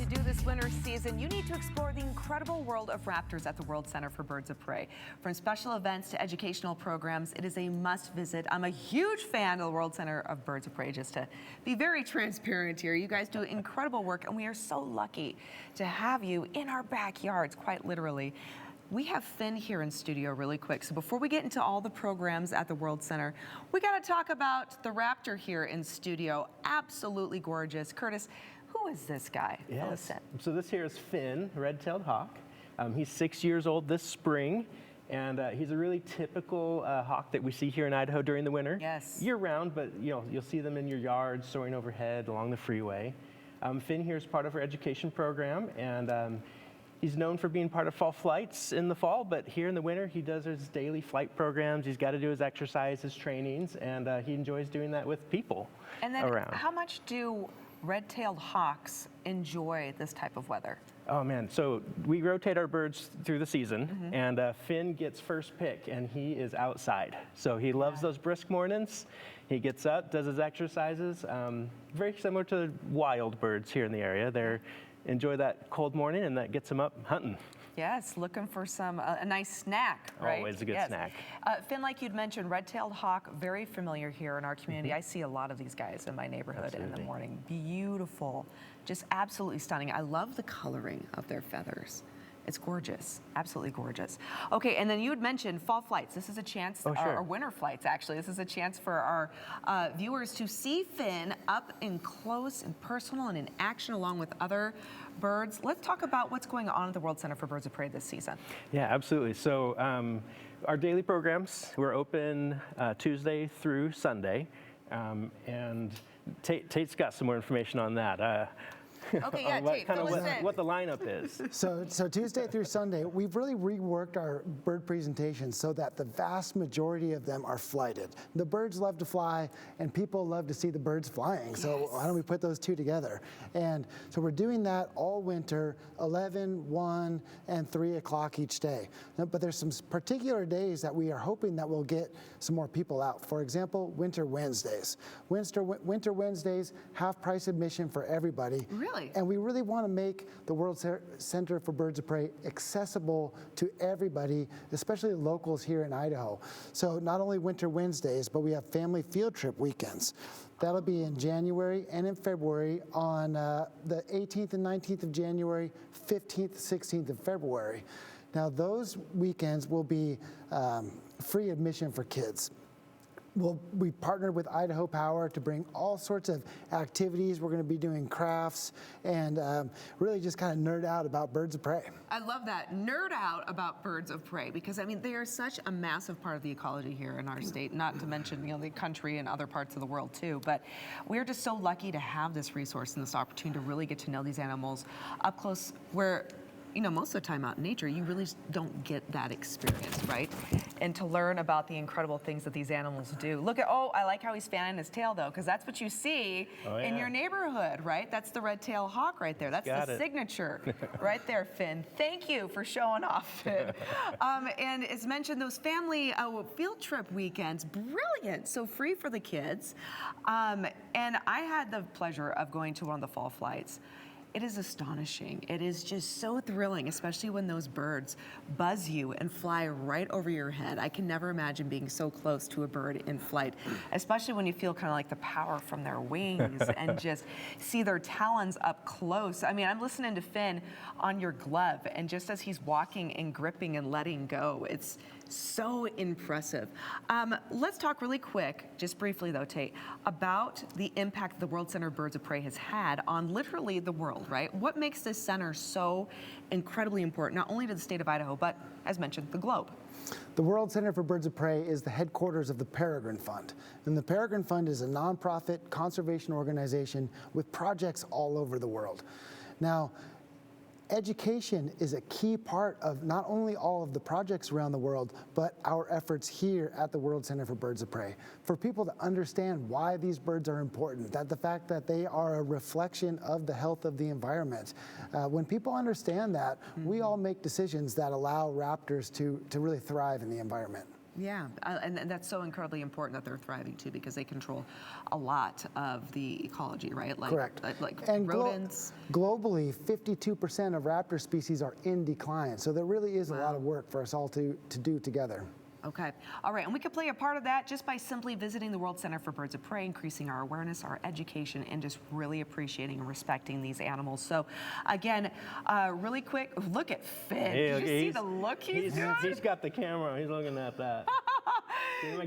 do this winter season, you need to explore the incredible world of raptors at the World Center for Birds of Prey. From special events to educational programs, it is a must visit. I'm a huge fan of the World Center of Birds of Prey, just to be very transparent here. You guys do incredible work, and we are so lucky to have you in our backyards, quite literally. We have Finn here in studio really quick. So before we get into all the programs at the World Center, we got to talk about the raptor here in studio. Absolutely gorgeous. Curtis, who is this guy? Yes. So this here is Finn, red-tailed hawk. He's 6 years old this spring, and he's a really typical hawk that we see here in Idaho during the winter. Yes. Year-round, but you'll see them in your yard, soaring overhead along the freeway. Finn here is part of our education program, and he's known for being part of fall flights in the fall, but here in the winter, he does his daily flight programs. He's got to do his exercise, his trainings, and he enjoys doing that with people and then around. How much do red-tailed hawks enjoy this type of weather? Oh man, so we rotate our birds through the season, and Finn gets first pick, and he is outside. So he loves those brisk mornings. He gets up, does his exercises, very similar to wild birds here in the area. They enjoy that cold morning, and that gets them up hunting. Yes, looking for some a nice snack, right? Always a good snack. Finn, like you'd mentioned, red-tailed hawk, very familiar here in our community. I see a lot of these guys in my neighborhood in the morning. Beautiful, just absolutely stunning. I love the coloring of their feathers. It's gorgeous, absolutely gorgeous. Okay, and then you had mentioned fall flights. This is a chance, or winter flights actually. This is a chance for our viewers to see Finn up in close and personal and in action along with other birds. Let's talk about what's going on at the World Center for Birds of Prey this season. Yeah, absolutely. So our daily programs, we're open Tuesday through Sunday, and Tate's got some more information on that. Okay, yeah, Tate, what the lineup is. So Tuesday through Sunday, we've really reworked our bird presentations so that the vast majority of them are flighted. The birds love to fly, and people love to see the birds flying. So why don't we put those two together? And so we're doing that all winter, 11, 1, and 3 o'clock each day. But there's some particular days that we are hoping that we'll get some more people out. For example, Winter Wednesdays. Winter Wednesdays, half price admission for everybody. Really? And we really want to make the World Center for Birds of Prey accessible to everybody, especially locals here in Idaho. So not only Winter Wednesdays, but we have family field trip weekends. That'll be in January and in February on the 18th and 19th of January, 15th, 16th of February. Now those weekends will be free admission for kids. We partnered with Idaho Power to bring all sorts of activities. We're going to be doing crafts and really just kind of nerd out about birds of prey. I love that. Nerd out about birds of prey, because I mean, they are such a massive part of the ecology here in our state, not to mention, the country and other parts of the world too. But we're just so lucky to have this resource and this opportunity to really get to know these animals up close, where most of the time out in nature, you really don't get that experience, right? And to learn about the incredible things that these animals do. Look at, I like how he's fanning his tail though, because that's what you see in your neighborhood, right? That's the red-tailed hawk right there. That's the signature right there, Finn. Thank you for showing off, Finn. And as mentioned, those family field trip weekends, brilliant. So free for the kids. And I had the pleasure of going to one of the fall flights. It is astonishing. It is just so thrilling, especially when those birds buzz you and fly right over your head. I can never imagine being so close to a bird in flight, especially when you feel kind of like the power from their wings and just see their talons up close. I mean, I'm listening to Finn on your glove, and just as he's walking and gripping and letting go, it's so impressive. Let's talk really quick, just briefly though, Tate, about the impact the World Center of Birds of Prey has had on literally the world, right? What makes this center so incredibly important, not only to the state of Idaho, but as mentioned, the globe? The World Center for Birds of Prey is the headquarters of the Peregrine Fund. And the Peregrine Fund is a nonprofit conservation organization with projects all over the world. Now, education is a key part of not only all of the projects around the world, but our efforts here at the World Center for Birds of Prey. For people to understand why these birds are important, that the fact that they are a reflection of the health of the environment. When people understand that, we all make decisions that allow raptors to really thrive in the environment. Yeah, and that's so incredibly important that they're thriving too, because they control a lot of the ecology, right? Like, Correct. Like And rodents. globally, 52% of raptor species are in decline. So there really is a lot of work for us all to do together. Okay. All right. And we could play a part of that just by simply visiting the World Center for Birds of Prey, increasing our awareness, our education, and just really appreciating and respecting these animals. So, again, really quick, look at Finn. Did you see the look he's doing? He's got the camera. He's looking at that.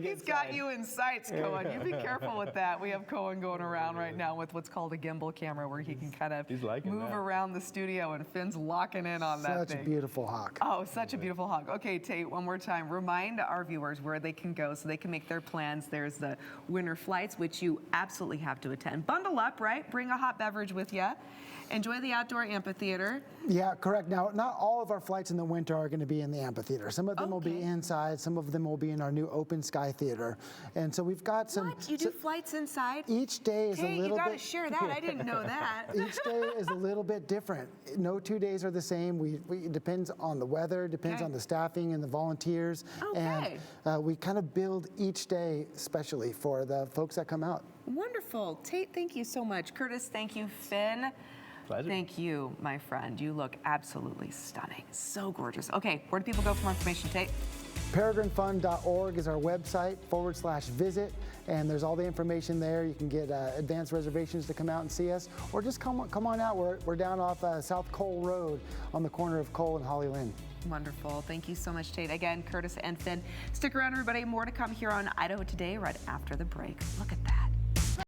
He's got you in sights, Cohen. You be careful with that. We have Cohen going around right now with what's called a gimbal camera, where he can kind of move around the studio, and Finn's locking in on that thing. Such a beautiful hawk. Oh, such a beautiful hawk. Okay, Tate, one more time. Remind our viewers where they can go so they can make their plans. There's the winter flights, which you absolutely have to attend. Bundle up, right? Bring a hot beverage with you. Enjoy the outdoor amphitheater. Yeah, correct. Now, not all of our flights in the winter are going to be in the amphitheater. Some of them will be inside. Some of them will be in our new open sky theater. And so we've got some. What? You do flights inside? Each day is a Tate, little you got to bit. share that. I didn't know that. Each day is a little bit different. No 2 days are the same. It depends on the weather, depends on the staffing and the volunteers. Okay. And we kind of build each day specially for the folks that come out. Wonderful. Tate, thank you so much. Curtis, thank you. Finn. Pleasure. Thank you, my friend. You look absolutely stunning. So gorgeous. Okay, where do people go for more information, Tate? PeregrineFund.org is our website /visit, and there's all the information there. You can get advanced reservations to come out and see us, or just come on out. We're down off South Cole Road on the corner of Cole and Holly Lynn. Wonderful. Thank you so much, Tate. Again, Curtis and Finn. Stick around, everybody. More to come here on Idaho Today right after the break. Look at that.